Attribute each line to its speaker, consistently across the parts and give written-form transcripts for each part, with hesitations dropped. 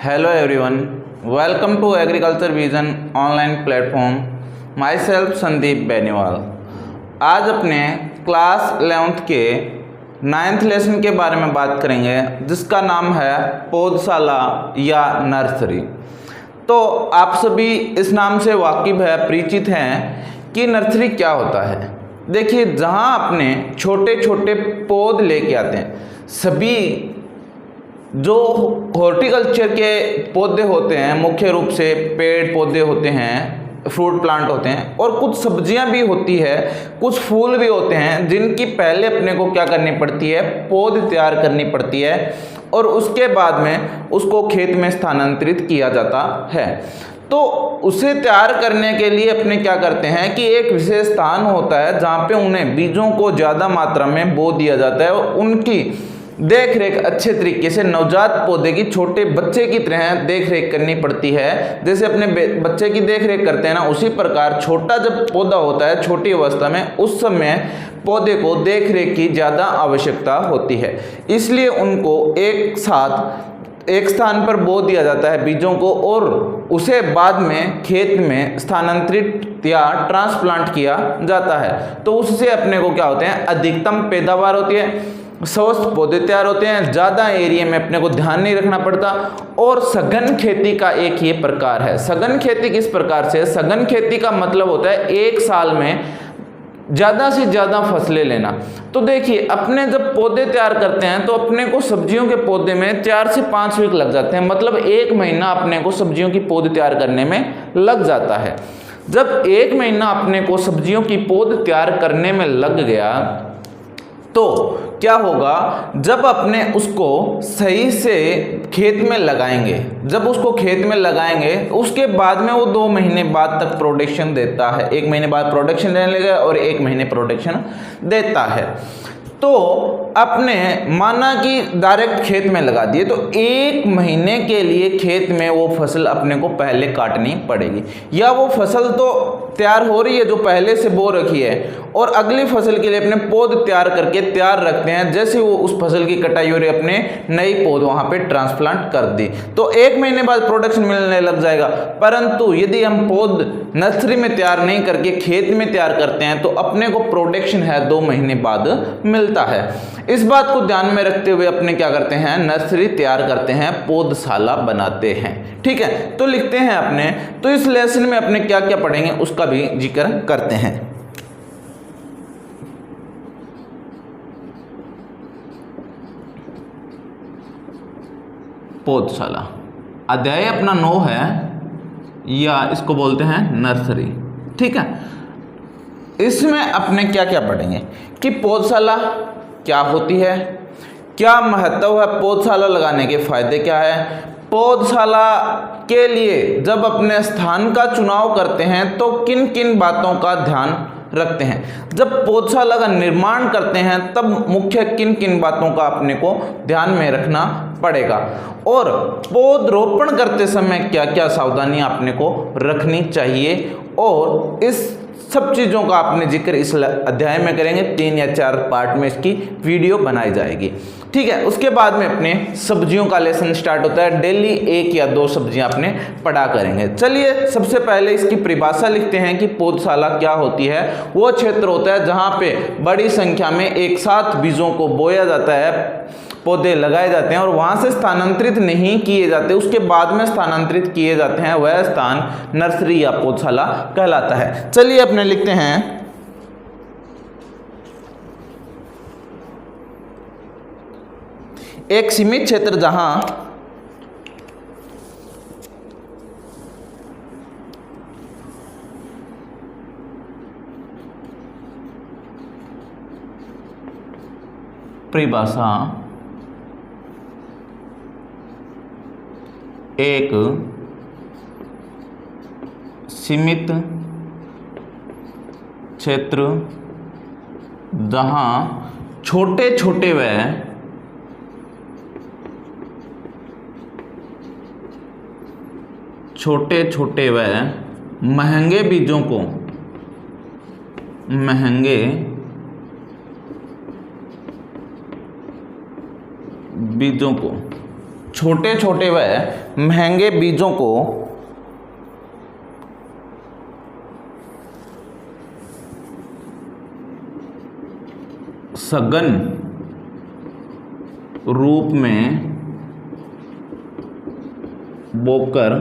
Speaker 1: Hello everyone, welcome to Agriculture Vision online platform. My self Sandeep Beniwal. आज अपने class 11th के 9th lesson के बारे में बात करेंगे, जिसका नाम है पौधशाला या नर्सरी। तो आप सभी इस नाम से वाकिफ है, परिचित हैं कि नर्सरी क्या होता है। देखिए, जहाँ अपने छोटे छोटे पौध लेके आते हैं, सभी जो हॉर्टिकल्चर के पौधे होते हैं, मुख्य रूप से पेड़ पौधे होते हैं, फ्रूट प्लांट होते हैं, और कुछ सब्जियां भी होती है, कुछ फूल भी होते हैं, जिनकी पहले अपने को क्या करनी पड़ती है, पौध तैयार करनी पड़ती है, और उसके बाद में उसको खेत में स्थानांतरित किया जाता है। तो उसे तैयार करने के लिए अपने क्या करते हैं कि एक विशेष स्थान होता है जहाँ पे उन्हें बीजों को ज़्यादा मात्रा में बो दिया जाता है, और उनकी देख रेख अच्छे तरीके से नवजात पौधे की छोटे बच्चे की तरह देख रेख करनी पड़ती है। जैसे अपने बच्चे की देख रेख करते हैं ना, उसी प्रकार छोटा जब पौधा होता है छोटी अवस्था में, उस समय पौधे को देख रेख की ज़्यादा आवश्यकता होती है। इसलिए उनको एक साथ एक स्थान पर बो दिया जाता है बीजों को, और उसे बाद में खेत में स्थानांतरित या ट्रांसप्लांट किया जाता है। तो उससे अपने को क्या होते हैं, अधिकतम पैदावार होती है, स्वस्थ पौधे तैयार होते हैं, ज़्यादा एरिया में अपने को ध्यान नहीं रखना पड़ता। और सघन खेती का एक ये प्रकार है। सघन खेती किस प्रकार से? सघन खेती का मतलब होता है एक साल में ज़्यादा से ज़्यादा फसलें लेना। तो देखिए, अपने जब पौधे तैयार करते हैं तो अपने को सब्जियों के पौधे में 4 से 5 वीक लग जाते हैं, मतलब 1 महीना अपने को सब्जियों की पौध तैयार करने में लग जाता है। जब 1 महीना अपने को सब्जियों की पौध तैयार करने में लग गया तो क्या होगा, जब अपने उसको सही से खेत में लगाएंगे, जब उसको खेत में लगाएंगे उसके बाद में वो 2 महीने बाद तक प्रोडक्शन देता है। 1 महीने बाद प्रोडक्शन देने लगेगा और 1 महीने प्रोडक्शन देता है। तो अपने माना कि डायरेक्ट खेत में लगा दिए, तो 1 महीने के लिए खेत में वो फसल अपने को पहले काटनी पड़ेगी, या वो फसल तो तैयार हो रही है जो पहले से बो रखी है, और अगली फसल के लिए अपने पौध तैयार करके तैयार रखते हैं। जैसे वो उस फसल की कटाई हो रही है, अपने नई पौध वहाँ पे ट्रांसप्लांट कर दी, तो 1 महीने बाद प्रोडक्शन मिलने लग जाएगा। परंतु यदि हम पौध नर्सरी में तैयार नहीं करके खेत में तैयार करते हैं तो अपने को प्रोडक्शन है 2 महीने बाद मिलता है। इस बात को ध्यान में रखते हुए अपने क्या करते हैं, नर्सरी तैयार करते हैं, पौधशाला बनाते हैं। ठीक है, तो लिखते हैं अपने। तो इस लेसन में अपने क्या क्या पढ़ेंगे उसका भी जिक्र करते हैं। पौधशाला अध्याय अपना 9 है, या इसको बोलते हैं नर्सरी। ठीक है, इसमें अपने क्या क्या पढ़ेंगे कि पौधशाला क्या होती है, क्या महत्व है, पौधशाला लगाने के फायदे क्या है, पौधशाला के लिए जब अपने स्थान का चुनाव करते हैं तो किन किन बातों का ध्यान रखते हैं, जब पौधशाला का निर्माण करते हैं तब मुख्य किन किन बातों का अपने को ध्यान में रखना पड़ेगा, और पौधरोपण करते समय क्या क्या सावधानियां अपने को रखनी चाहिए। और इस सब चीज़ों का आपने जिक्र इस अध्याय में करेंगे। 3 या 4 पार्ट में इसकी वीडियो बनाई जाएगी। ठीक है, उसके बाद में अपने सब्जियों का लेसन स्टार्ट होता है। डेली 1 या 2 सब्जियां अपने पढ़ा करेंगे। चलिए, सबसे पहले इसकी परिभाषा लिखते हैं कि पौधशाला क्या होती है। वो क्षेत्र होता है जहाँ पे बड़ी संख्या में एक साथ बीजों को बोया जाता है, पौधे लगाए जाते हैं और वहाँ से स्थानांतरित नहीं किए जाते, उसके बाद में स्थानांतरित किए जाते हैं, वह स्थान नर्सरी या पौधशाला कहलाता है। चलिए अपने लिखते हैं, एक सीमित क्षेत्र जहां परिभाषा एक सीमित क्षेत्र जहां छोटे छोटे व महंगे बीजों को छोटे छोटे व महंगे बीजों को सघन रूप में बोकर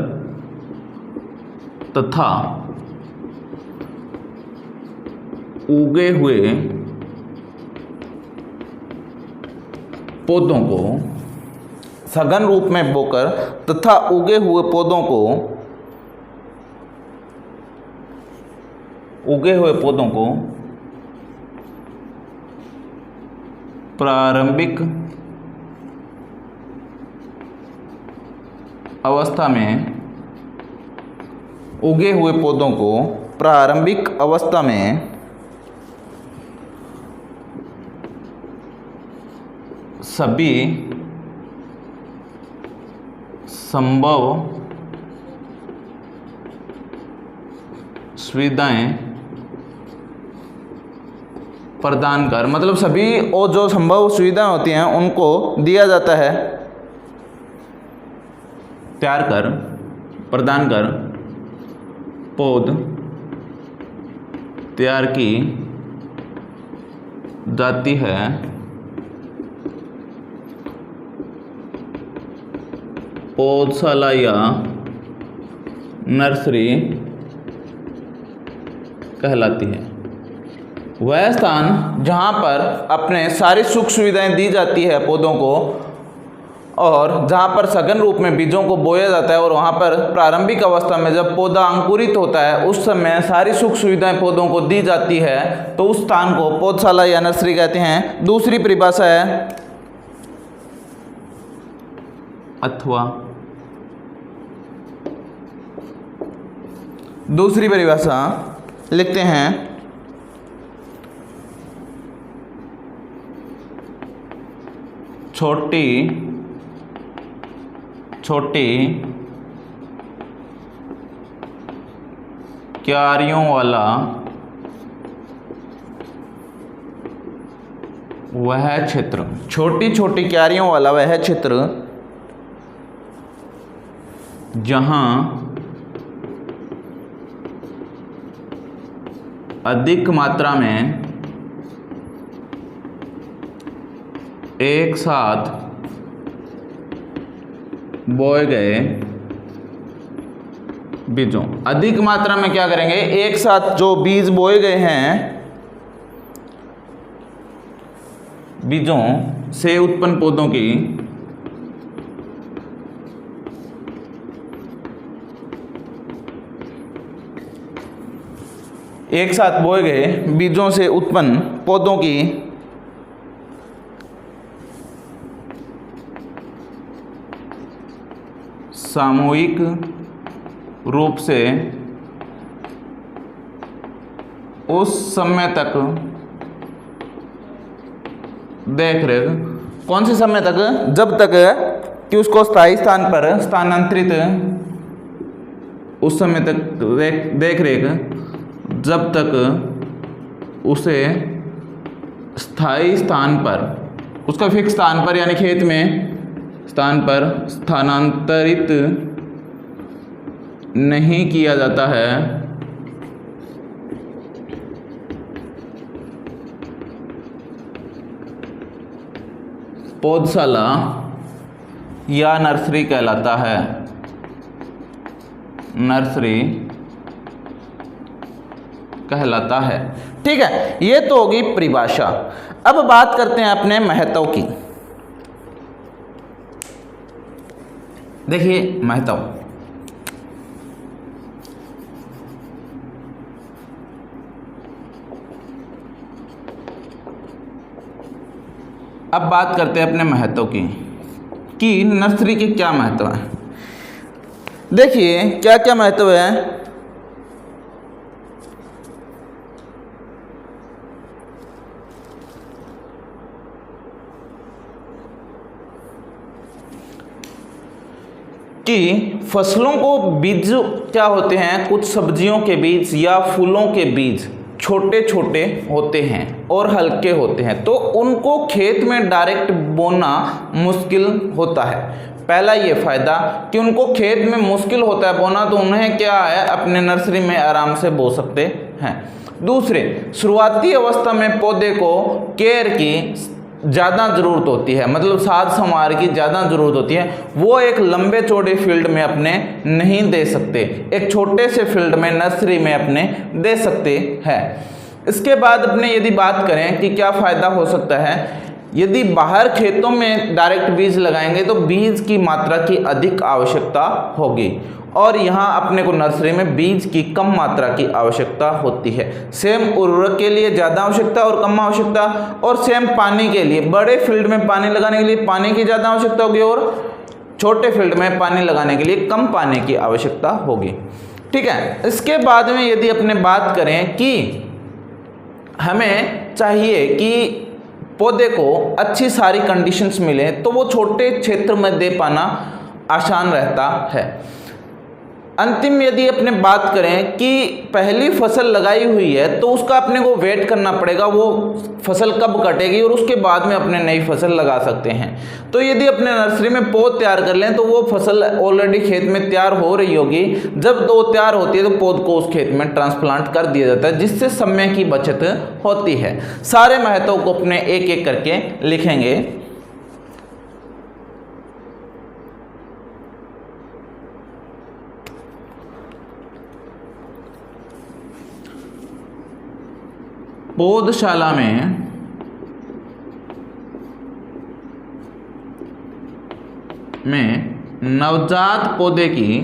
Speaker 1: तथा उगे हुए पौधों को सघन रूप में बोकर तथा उगे हुए पौधों को प्रारंभिक अवस्था में उगे हुए पौधों को प्रारंभिक अवस्था में सभी संभव सुविधाएं प्रदान कर, मतलब सभी और जो संभव सुविधाएं होती हैं उनको दिया जाता है, तैयार कर, प्रदान कर, पौध तैयार की जाती है। पौधशाला या नर्सरी कहलाती है। वह स्थान जहाँ पर अपने सारी सुख सुविधाएं दी जाती है पौधों को, और जहाँ पर सघन रूप में बीजों को बोया जाता है, और वहाँ पर प्रारंभिक अवस्था में जब पौधा अंकुरित होता है उस समय सारी सुख सुविधाएं पौधों को दी जाती है, तो उस स्थान को पौधशाला या नर्सरी कहते हैं। दूसरी परिभाषा है अथवा, दूसरी परिभाषा लिखते हैं छोटी छोटी क्यारियों वाला वह क्षेत्र, छोटी छोटी क्यारियों वाला वह क्षेत्र जहां अधिक मात्रा में एक साथ बोए गए बीजों, अधिक मात्रा में क्या करेंगे, एक साथ जो बीज बोए गए हैं बीजों से उत्पन्न पौधों की एक साथ बोए गए बीजों से उत्पन्न पौधों की सामूहिक रूप से उस समय तक देख रेख, कौन से समय तक, जब तक कि उसको स्थायी स्थान पर स्थानांतरित, उस समय तक देख रेख, जब तक उसे स्थायी स्थान पर, उसका फिक्स स्थान पर यानी खेत में स्थान पर स्थानांतरित नहीं किया जाता है, पौधशाला या नर्सरी कहलाता है। नर्सरी कहलाता है। ठीक है, ये तो होगी परिभाषा। अब बात करते हैं अपने महत्व की। देखिए महत्व, अब बात करते हैं अपने महत्व की कि नर्सरी के क्या महत्व है। देखिए क्या क्या महत्व है। कि फसलों को बीज क्या होते हैं, कुछ सब्जियों के बीज या फूलों के बीज छोटे छोटे होते हैं और हल्के होते हैं, तो उनको खेत में डायरेक्ट बोना मुश्किल होता है। पहला ये फ़ायदा कि उनको खेत में मुश्किल होता है बोना, तो उन्हें क्या है अपने नर्सरी में आराम से बो सकते हैं। दूसरे, शुरुआती अवस्था में पौधे को केयर की ज़्यादा ज़रूरत होती है, मतलब साज संवार की ज़्यादा ज़रूरत होती है, वो एक लंबे चौड़े फील्ड में अपने नहीं दे सकते, एक छोटे से फील्ड में नर्सरी में अपने दे सकते हैं। इसके बाद अपने यदि बात करें कि क्या फ़ायदा हो सकता है, यदि बाहर खेतों में डायरेक्ट बीज लगाएंगे तो बीज की मात्रा की अधिक आवश्यकता होगी और यहाँ अपने को नर्सरी में बीज की कम मात्रा की आवश्यकता होती है। सेम उर्वरक के लिए ज़्यादा आवश्यकता और कम आवश्यकता, और सेम पानी के लिए बड़े फील्ड में पानी लगाने के लिए पानी की ज़्यादा आवश्यकता होगी और छोटे फील्ड में पानी लगाने के लिए कम पानी की आवश्यकता होगी। ठीक है। इसके बाद में यदि अपने बात करें कि हमें चाहिए कि पौधे को अच्छी सारी कंडीशंस मिले, तो वो छोटे क्षेत्र में दे पाना आसान रहता है। अंतिम यदि अपने बात करें कि पहली फसल लगाई हुई है तो उसका अपने को वेट करना पड़ेगा, वो फसल कब कटेगी और उसके बाद में अपने नई फसल लगा सकते हैं। तो यदि अपने नर्सरी में पौध तैयार कर लें तो वो फसल ऑलरेडी खेत में तैयार हो रही होगी, जब वो तैयार होती है तो पौध को उस खेत में ट्रांसप्लांट कर दिया जाता है, जिससे समय की बचत होती है। सारे महत्व को अपने एक एक करके लिखेंगे। पौधशाला में नवजात पौधे की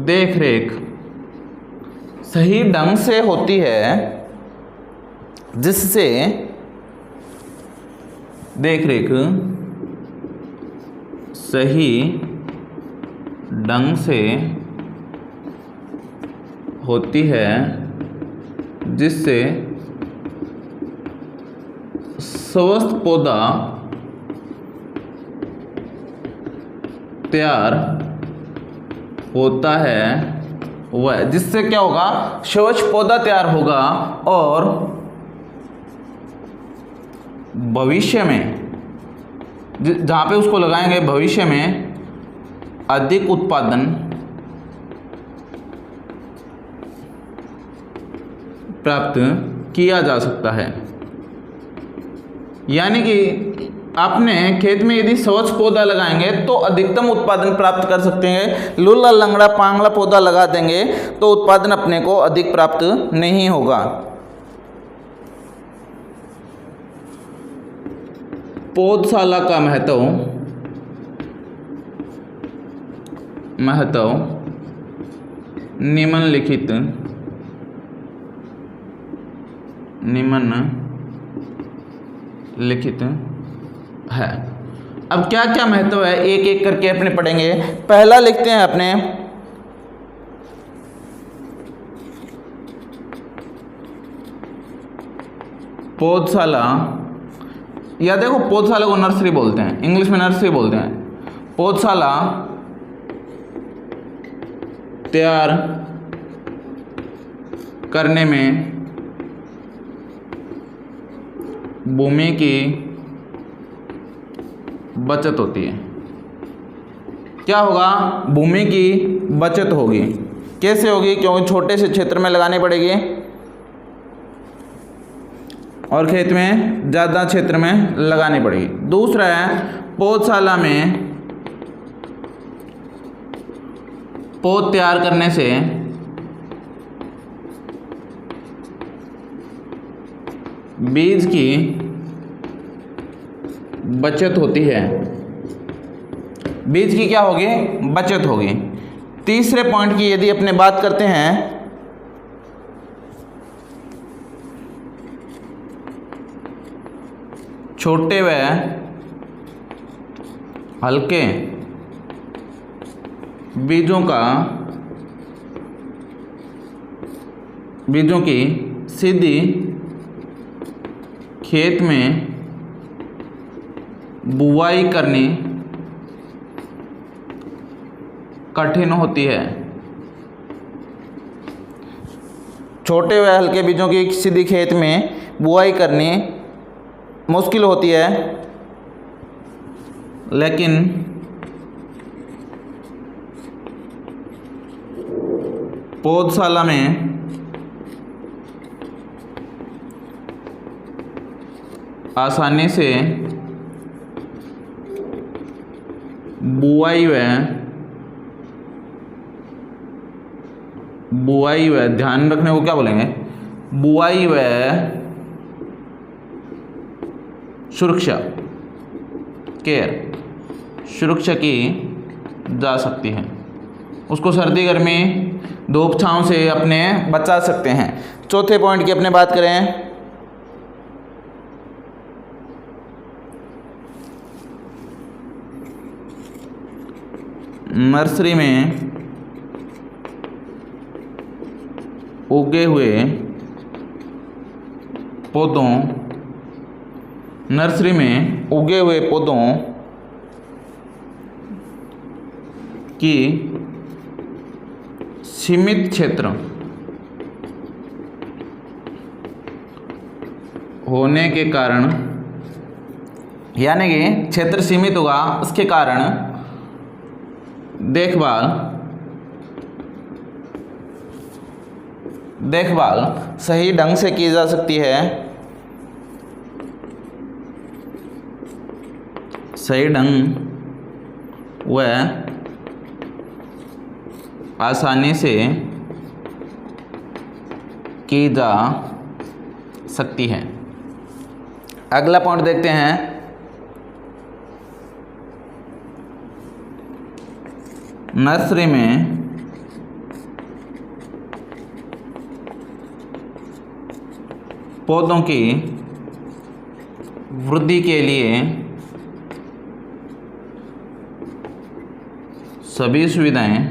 Speaker 1: देखरेख सही ढंग से होती है, जिससे देखरेख सही ढंग से होती है, जिससे स्वस्थ पौधा तैयार होता है। वह जिससे क्या होगा, स्वच्छ पौधा तैयार होगा और भविष्य में जहाँ पे उसको लगाएंगे भविष्य में अधिक उत्पादन प्राप्त किया जा सकता है। यानी कि आपने खेत में यदि स्वच्छ पौधा लगाएंगे तो अधिकतम उत्पादन प्राप्त कर सकते हैं। लूला लंगड़ा पांगला पौधा लगा देंगे तो उत्पादन अपने को अधिक प्राप्त नहीं होगा। पौधशाला का महत्व निम्नलिखित है। अब क्या क्या महत्व है एक एक करके अपने पढ़ेंगे। पहला लिखते हैं अपने पौधशाला, या देखो पौधशाला को नर्सरी बोलते हैं, इंग्लिश में नर्सरी बोलते हैं। पौधशाला तैयार करने में भूमि की बचत होती है। क्या होगा, भूमि की बचत होगी। कैसे होगी, क्योंकि छोटे से क्षेत्र में लगानी पड़ेगी और खेत में ज़्यादा क्षेत्र में लगानी पड़ेगी। दूसरा है पौधशाला में पौध तैयार करने से बीज की बचत होती है। बीज की क्या होगी, बचत होगी। तीसरे पॉइंट की यदि अपने बात करते हैं, छोटे व हल्के बीजों की सीधी खेत में बुवाई करनी कठिन होती है। छोटे व हल्के बीजों की सीधी खेत में बुवाई करनी मुश्किल होती है, लेकिन पौधशाला में आसानी से बुआई व ध्यान रखने को क्या बोलेंगे, बुआई व सुरक्षा, केयर, सुरक्षा की जा सकती है। उसको सर्दी गर्मी धूप छांव से अपने बचा सकते हैं। चौथे पॉइंट की अपने बात करें, नर्सरी में उगे हुए पौधों की सीमित क्षेत्र होने के कारण, यानी कि क्षेत्र सीमित होगा, उसके कारण देखभाल सही ढंग से की जा सकती है, सही ढंग व आसानी से की जा सकती है। अगला पॉइंट देखते हैं, नर्सरी में पौधों की वृद्धि के लिए सभी सुविधाएं,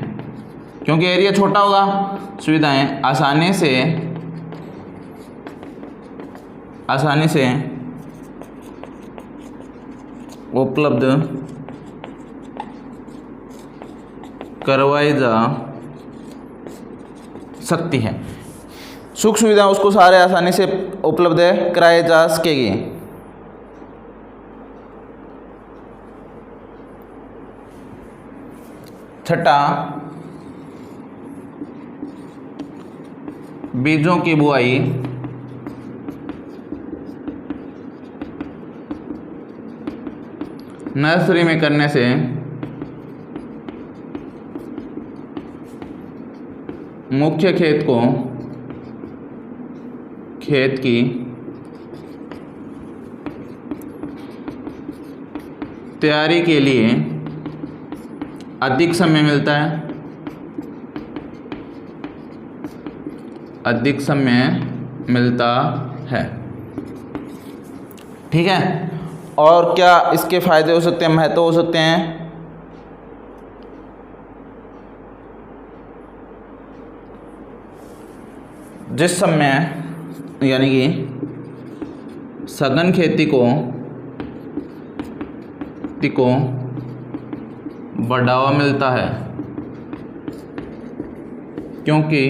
Speaker 1: क्योंकि एरिया छोटा होगा, सुविधाएं आसानी से उपलब्ध करवाई जा सकती है। सुख सुविधा उसको सारे आसानी से उपलब्ध कराए जा सकेगी। छठा, बीजों की बुआई नर्सरी में करने से मुख्य खेत की तैयारी के लिए अधिक समय मिलता है। ठीक है, और क्या इसके फायदे हो सकते हैं, महत्व हो सकते हैं? जिस समय यानी कि सघन खेती को बढ़ावा मिलता है, क्योंकि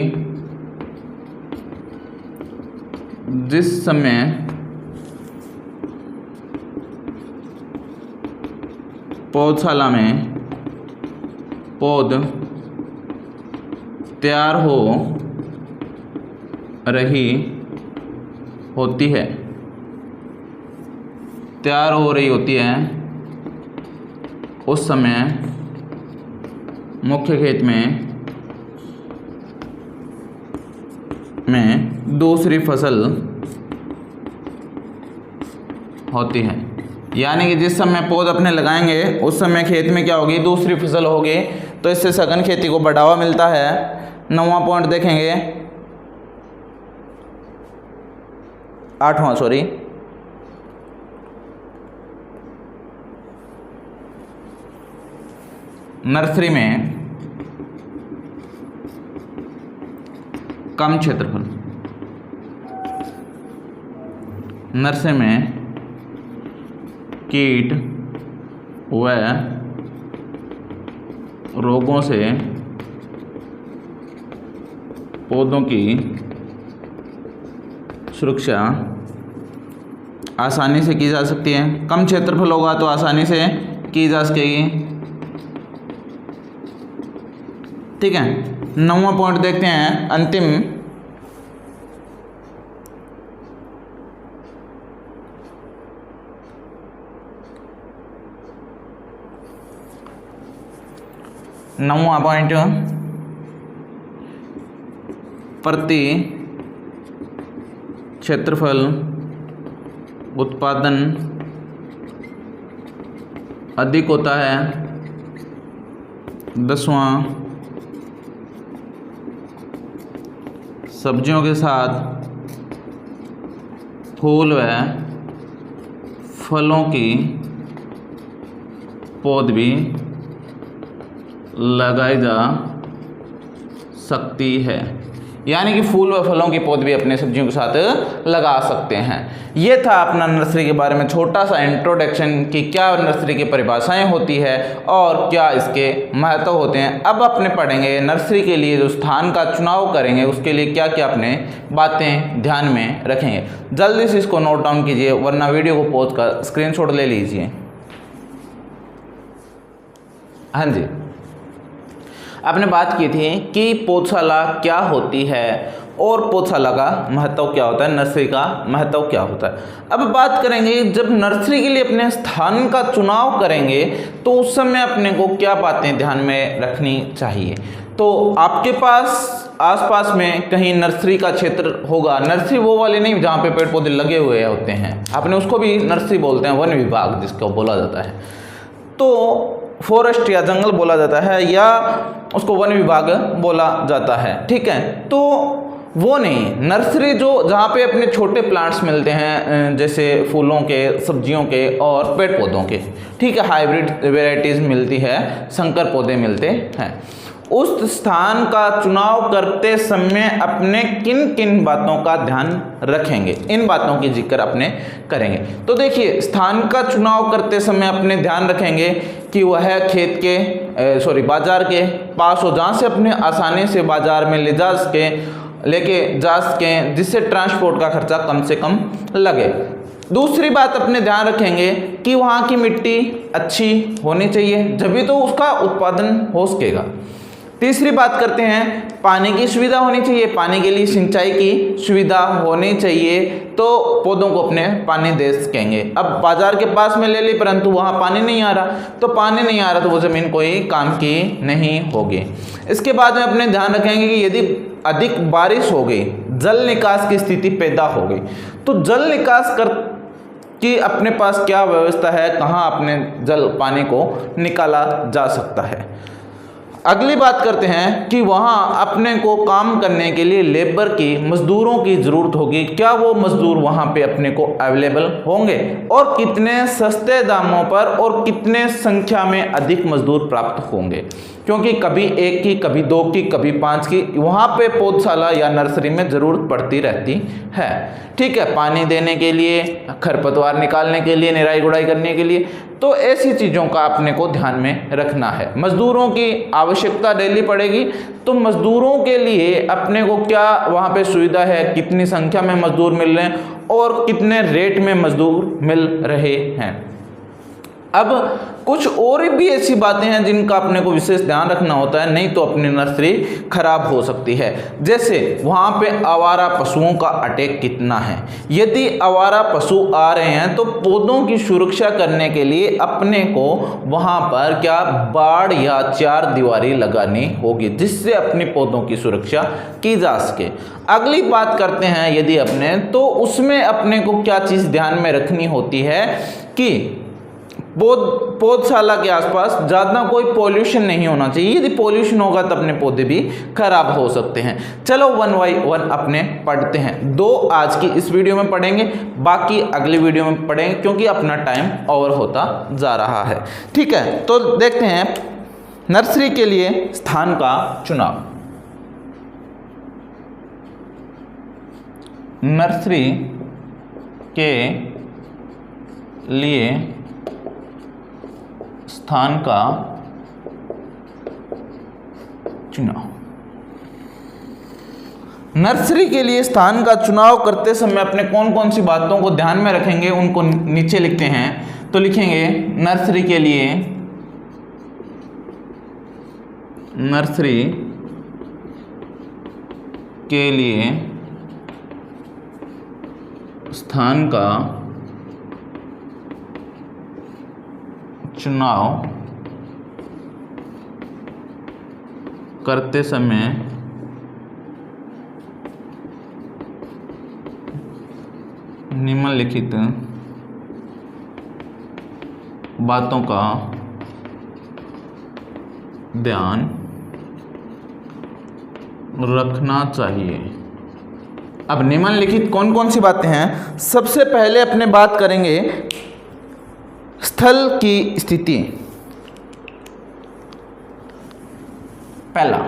Speaker 1: जिस समय पौधशाला में पौध तैयार हो रही होती है, उस समय मुख्य खेत में दूसरी फसल होती है। यानी कि जिस समय पौध अपने लगाएंगे उस समय खेत में क्या होगी, दूसरी फसल होगी, तो इससे सघन खेती को बढ़ावा मिलता है। 9वां पॉइंट देखेंगे, 8वां सॉरी, नर्सरी में कम क्षेत्रफल, नर्सरी में कीट व रोगों से पौधों की सुरक्षा आसानी से की जा सकती है। कम क्षेत्रफल होगा तो आसानी से की जा सकेगी। ठीक है, 9वां पॉइंट देखते हैं, अंतिम। नौवां पॉइंट, प्रति क्षेत्रफल उत्पादन अधिक होता है। 10वां, सब्जियों के साथ फूल व फलों की पौध भी लगाई जा सकती है। यानी कि फूल व फलों की पौध भी अपने सब्जियों के साथ लगा सकते हैं। ये था अपना नर्सरी के बारे में छोटा सा इंट्रोडक्शन कि क्या नर्सरी की परिभाषाएं होती है और क्या इसके महत्व होते हैं। अब अपने पढ़ेंगे नर्सरी के लिए जो स्थान का चुनाव करेंगे उसके लिए क्या क्या अपने बातें ध्यान में रखेंगे। जल्दी से इसको नोट डाउन कीजिए, वरना वीडियो को पॉज कर स्क्रीनशॉट ले लीजिए। हाँ जी, आपने बात की थी कि पौधशाला क्या होती है और पौधशाला का महत्व क्या होता है, नर्सरी का महत्व क्या होता है। अब बात करेंगे जब नर्सरी के लिए अपने स्थान का चुनाव करेंगे तो उस समय अपने को क्या बातें ध्यान में रखनी चाहिए। तो आपके पास आसपास में कहीं नर्सरी का क्षेत्र होगा, नर्सरी वो वाले नहीं जहाँ पे पेड़ पौधे लगे हुए होते हैं, आपने उसको भी नर्सरी बोलते हैं, वन विभाग जिसको बोला जाता है, तो फॉरेस्ट या जंगल बोला जाता है या उसको वन विभाग बोला जाता है। ठीक है, तो वो नहीं, नर्सरी जो जहाँ पे अपने छोटे प्लांट्स मिलते हैं जैसे फूलों के, सब्जियों के और पेड़ पौधों के, ठीक है, हाइब्रिड वेराइटीज़ मिलती है, संकर पौधे मिलते हैं। उस स्थान का चुनाव करते समय अपने किन किन बातों का ध्यान रखेंगे, इन बातों की जिक्र अपने करेंगे। तो देखिए, स्थान का चुनाव करते समय अपने ध्यान रखेंगे कि वह खेत के बाजार के पास हो, जहाँ से अपने आसानी से बाजार में लेके जा सकें, जिससे ट्रांसपोर्ट का खर्चा कम से कम लगे। दूसरी बात अपने ध्यान रखेंगे कि वहाँ की मिट्टी अच्छी होनी चाहिए, जब तो उसका उत्पादन हो सकेगा। तीसरी बात करते हैं, पानी की सुविधा होनी चाहिए, पानी के लिए सिंचाई की सुविधा होनी चाहिए, तो पौधों को अपने पानी दे सकेंगे। अब बाजार के पास में ले ली परंतु वहाँ पानी नहीं आ रहा, तो पानी नहीं आ रहा तो वो ज़मीन कोई काम की नहीं होगी। इसके बाद में अपने ध्यान रखेंगे कि यदि अधिक बारिश हो गई, जल निकास की स्थिति पैदा हो गई, तो जल निकास कि अपने पास क्या व्यवस्था है, कहाँ अपने जल पानी को निकाला जा सकता है। अगली बात करते हैं कि वहाँ अपने को काम करने के लिए लेबर की, मजदूरों की ज़रूरत होगी। क्या वो मजदूर वहाँ पे अपने को अवेलेबल होंगे और कितने सस्ते दामों पर और कितने संख्या में अधिक मजदूर प्राप्त होंगे, क्योंकि कभी एक की, कभी दो की, कभी 5 की वहाँ पे पौधशाला या नर्सरी में ज़रूरत पड़ती रहती है। ठीक है, पानी देने के लिए, खरपतवार निकालने के लिए, निराई गुड़ाई करने के लिए, तो ऐसी चीज़ों का अपने को ध्यान में रखना है। मजदूरों की आवश्यकता डेली पड़ेगी, तो मजदूरों के लिए अपने को क्या वहाँ पे सुविधा है, कितनी संख्या में मजदूर मिल रहे हैं और कितने रेट में मजदूर मिल रहे हैं। अब कुछ और भी ऐसी बातें हैं जिनका अपने को विशेष ध्यान रखना होता है, नहीं तो अपनी नर्सरी खराब हो सकती है। जैसे वहाँ पे आवारा पशुओं का अटैक कितना है। यदि आवारा पशु आ रहे हैं तो पौधों की सुरक्षा करने के लिए अपने को वहाँ पर क्या बाड़ या चार दीवारी लगानी होगी, जिससे अपने पौधों की सुरक्षा की जा सके। अगली बात करते हैं यदि अपने, तो उसमें अपने को क्या चीज़ ध्यान में रखनी होती है कि पौधशाला के आसपास ज़्यादा कोई पॉल्यूशन नहीं होना चाहिए। यदि पॉल्यूशन होगा तो अपने पौधे भी खराब हो सकते हैं। चलो 1 बाय 1 अपने पढ़ते हैं। 2 आज की इस वीडियो में पढ़ेंगे, बाकी अगली वीडियो में पढ़ेंगे क्योंकि अपना टाइम ओवर होता जा रहा है। ठीक है, तो देखते हैं नर्सरी के लिए स्थान का चुनाव। नर्सरी के लिए स्थान का चुनाव। नर्सरी के लिए स्थान का चुनाव करते समय अपने कौन कौन सी बातों को ध्यान में रखेंगे उनको नीचे लिखते हैं। तो लिखेंगे नर्सरी के लिए स्थान का चुनाव करते समय निम्नलिखित बातों का ध्यान रखना चाहिए। अब निम्नलिखित कौन कौन सी बातें हैं? सबसे पहले अपने बात करेंगे स्थल की स्थिति। पहला,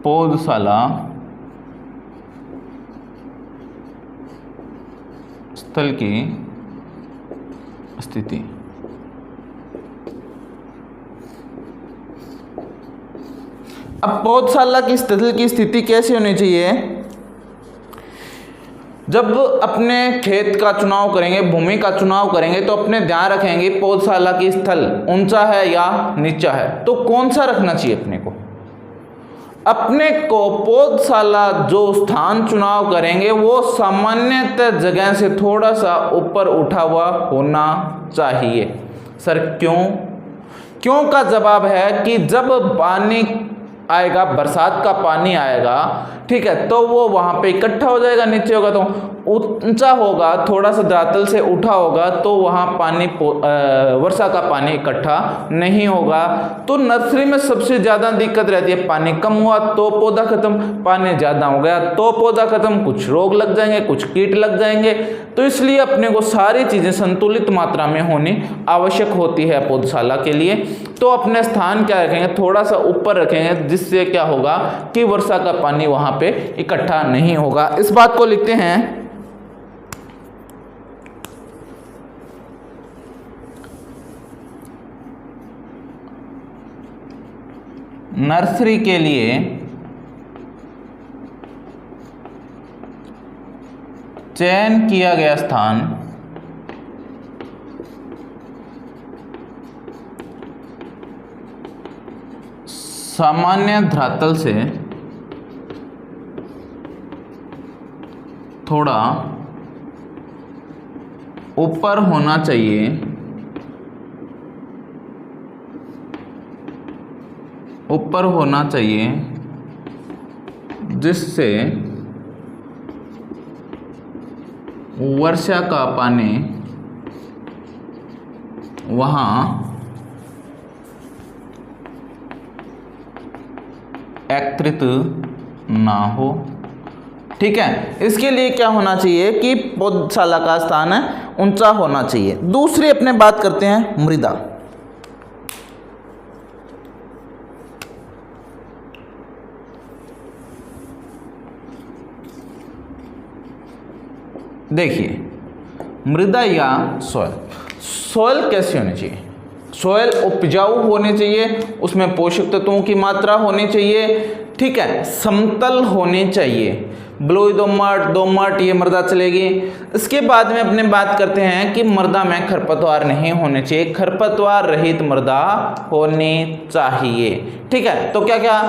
Speaker 1: पौधशाला स्थल की स्थिति। अब पौधशाला की स्थल की स्थिति कैसी होनी चाहिए? जब अपने खेत का चुनाव करेंगे, भूमि का चुनाव करेंगे, तो अपने ध्यान रखेंगे पौधशाला की स्थल ऊंचा है या नीचा है। तो कौन सा रखना चाहिए अपने को? अपने को पौधशाला जो स्थान चुनाव करेंगे वो सामान्यतः जगह से थोड़ा सा ऊपर उठा हुआ होना चाहिए। सर क्यों का जवाब है कि जब पानी आएगा, बरसात का पानी आएगा, ठीक है, तो वो वहां पे इकट्ठा हो जाएगा। नीचे होगा तो ऊंचा होगा, थोड़ा सा धरातल से उठा होगा, तो वहां पानी वर्षा का पानी इकट्ठा नहीं होगा। तो नर्सरी में सबसे ज्यादा दिक्कत रहती है, पानी कम हुआ तो पौधा खत्म, पानी ज्यादा हो गया तो पौधा खत्म, कुछ रोग लग जाएंगे, कुछ कीट लग जाएंगे। तो इसलिए अपने को सारी चीजें संतुलित मात्रा में होनी आवश्यक होती है पौधशाला के लिए। तो अपने स्थान क्या रखेंगे? थोड़ा सा ऊपर रखेंगे, जिससे क्या होगा कि वर्षा का पानी वहां पे इकट्ठा नहीं होगा। इस बात को लिखते हैं नर्सरी के लिए चयन किया गया स्थान सामान्य धरातल से थोड़ा ऊपर होना चाहिए, जिससे वर्षा का पानी वहां एकत्रित ना हो। ठीक है, इसके लिए क्या होना चाहिए कि पौधशाला का स्थान है ऊंचा होना चाहिए। दूसरी अपने बात करते हैं मृदा। देखिए, मृदा या सॉइल कैसी होनी चाहिए? सॉइल उपजाऊ होनी चाहिए, उसमें पोषक तत्वों की मात्रा होनी चाहिए, ठीक है, समतल होनी चाहिए। बलुई दोमट ये मृदा चलेगी। इसके बाद में अपने बात करते हैं कि मृदा में खरपतवार नहीं होने चाहिए, खरपतवार रहित मृदा होनी चाहिए। ठीक है, तो क्या क्या?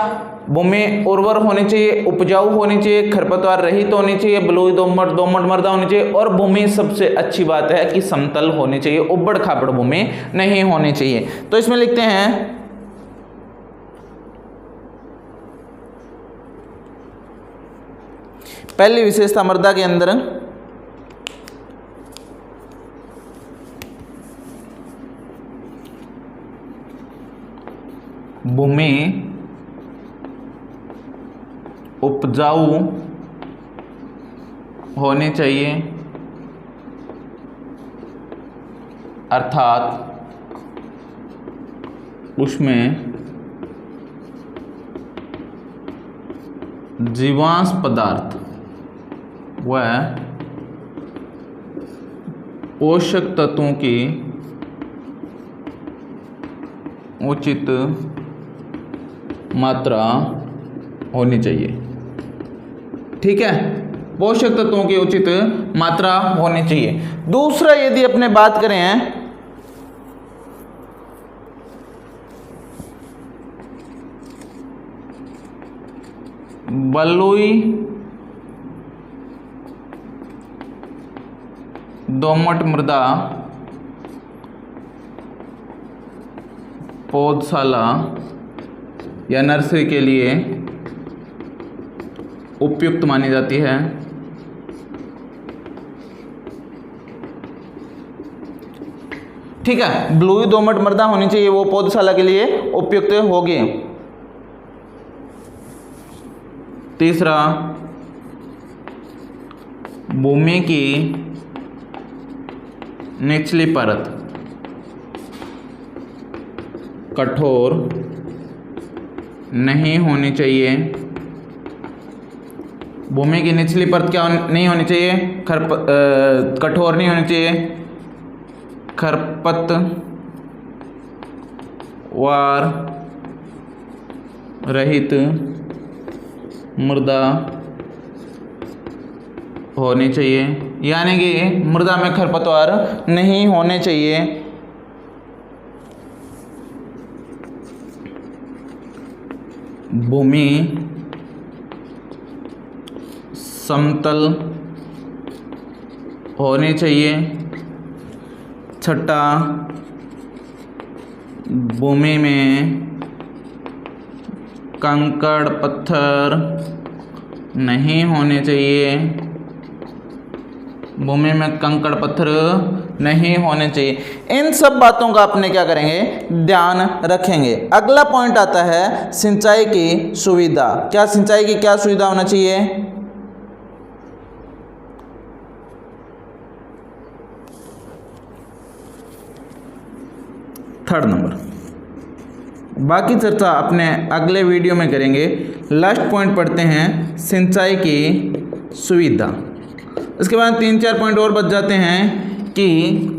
Speaker 1: भूमि उर्वर होनी चाहिए, उपजाऊ होनी चाहिए, खरपतवार रहित होनी चाहिए, बलुई दोमट मृदा होनी चाहिए, और भूमि सबसे अच्छी बात है कि समतल होनी चाहिए, उबड़ खाबड़ भूमि नहीं होनी चाहिए। तो इसमें लिखते हैं पहली विशेषता मृदा के अंदर भूमि उपजाऊ होनी चाहिए, अर्थात उसमें जीवांश पदार्थ व पोषक तत्वों की उचित मात्रा होनी चाहिए। ठीक है, पोषक तत्वों की उचित मात्रा होनी चाहिए। दूसरा यदि अपने बात करें बलुई दोमट मृदा पौधशाला या नर्सरी के लिए उपयुक्त मानी जाती है। ठीक है, बलुई दोमट मृदा होनी चाहिए, वो पौधशाला के लिए उपयुक्त होगी। तीसरा, भूमि की निचली परत कठोर नहीं होनी चाहिए। भूमि की निचली परत क्या नहीं होनी चाहिए? कठोर नहीं होनी चाहिए, खरपतवार रहित मृदा होनी चाहिए, यानी कि मृदा में खरपतवार नहीं होने चाहिए। भूमि समतल होनी चाहिए। छठा, भूमि में कंकड़ पत्थर नहीं होने चाहिए। भूमि में कंकड़ पत्थर नहीं होने चाहिए। इन सब बातों का अपने क्या करेंगे? ध्यान रखेंगे। अगला पॉइंट आता है सिंचाई की सुविधा। क्या सिंचाई की क्या सुविधा होना चाहिए? Third number. बाकी चर्चा अपने अगले वीडियो में करेंगे। लास्ट पॉइंट पढ़ते हैं सिंचाई की सुविधा। इसके बाद 3-4 पॉइंट और बच जाते हैं कि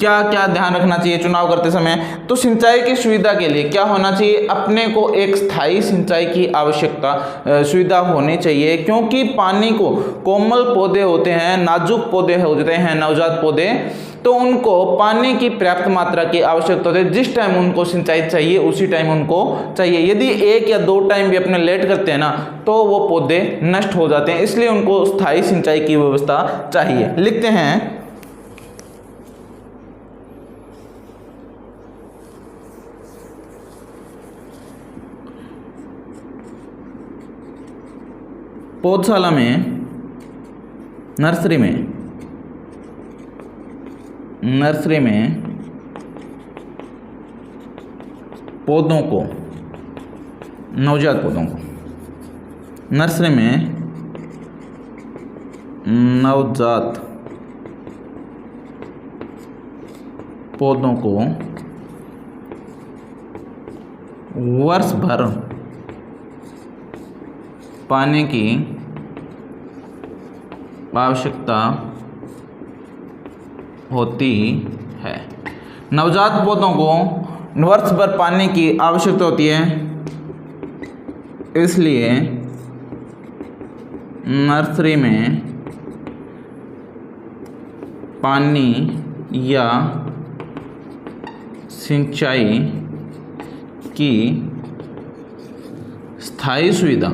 Speaker 1: क्या क्या ध्यान रखना चाहिए चुनाव करते समय। तो सिंचाई की सुविधा के लिए क्या होना चाहिए? अपने को एक स्थायी सिंचाई की आवश्यकता सुविधा होनी चाहिए, क्योंकि पानी को कोमल पौधे होते हैं, नाजुक पौधे होते हैं, नवजात पौधे, तो उनको पानी की पर्याप्त मात्रा की आवश्यकता होती है। जिस टाइम उनको सिंचाई चाहिए उसी टाइम उनको चाहिए। यदि 1 या 2 टाइम भी अपने लेट करते हैं ना तो वो पौधे नष्ट हो जाते हैं, इसलिए उनको स्थायी सिंचाई की व्यवस्था चाहिए। लिखते हैं पौधशाला में, नर्सरी में पौधों को, नवजात पौधों को, नर्सरी में नवजात पौधों को वर्ष भर पानी की आवश्यकता होती है। नवजात पौधों को वर्ष भर पानी की आवश्यकता होती है, इसलिए नर्सरी में पानी या सिंचाई की स्थायी सुविधा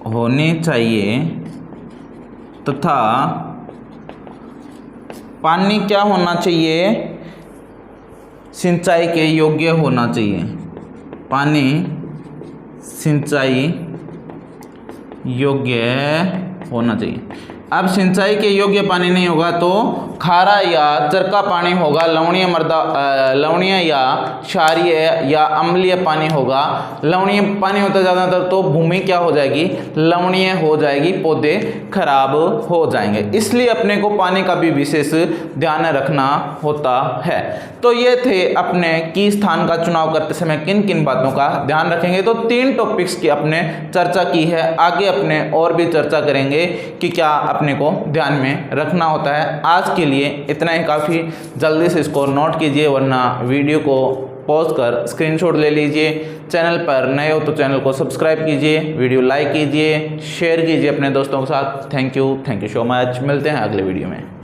Speaker 1: होनी चाहिए तथा पानी क्या होना चाहिए? सिंचाई के योग्य होना चाहिए। पानी सिंचाई योग्य होना चाहिए। अब सिंचाई के योग्य पानी नहीं होगा तो खारा या चरका पानी होगा, लवणीय या क्षारीय या अम्लीय पानी होगा। लवणीय पानी होता है ज़्यादातर तो भूमि क्या हो जाएगी? लवणीय हो जाएगी, पौधे खराब हो जाएंगे। इसलिए अपने को पानी का भी विशेष ध्यान रखना होता है। तो ये थे अपने की स्थान का चुनाव करते समय किन किन बातों का ध्यान रखेंगे। तो 3 टॉपिक्स की अपने चर्चा की है, आगे अपने और भी चर्चा करेंगे कि क्या अपने को ध्यान में रखना होता है। आज के लिए इतना ही काफ़ी। जल्दी से इसको नोट कीजिए, वरना वीडियो को पॉज कर स्क्रीनशॉट ले लीजिए। चैनल पर नए हो तो चैनल को सब्सक्राइब कीजिए, वीडियो लाइक कीजिए, शेयर कीजिए अपने दोस्तों के साथ। Thank you so much. मिलते हैं अगले वीडियो में।